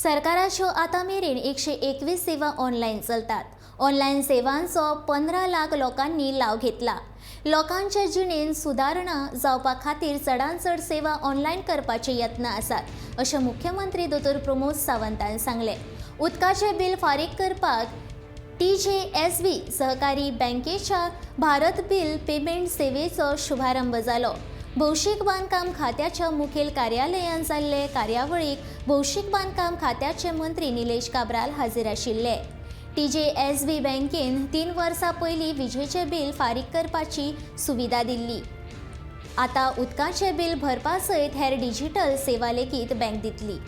सरकाराच्यो आतां मेरेन 121 सेवा ऑनलायन चलतात। ऑनलायन सेवांचो 15 लाख लोकांनी लाव घेतला। लोकांच्या जिणेंत सुदारणा जावपा खातीर चडांत चड सेवा ऑनलायन करपाचे यत्न आसात अशें मुख्यमंत्री दोतोर प्रमोद सावंतान सांगलें। उदकाचें बिल फारीक करपाक TJSB सहकारी बँकेच्या भारत बिल पेमेंट सेवेचो शुभारंभ जालो। भौशीक बांदकाम खात्याच्या मुखेल कार्यालयान जाल्ले कार्यावळीक भौशीक बांदकाम खात्याचे मंत्री निलेश काब्राल हाजीर आशिल्ले। TJSB बँकेन 3 वर्सां पयलीं विजेचें बिल फारीक करपाची सुविधा दिल्ली। आतां उदकाचें बिल भरपा सयत हेर डिजिटल सेवा लेगीत बँक दितली।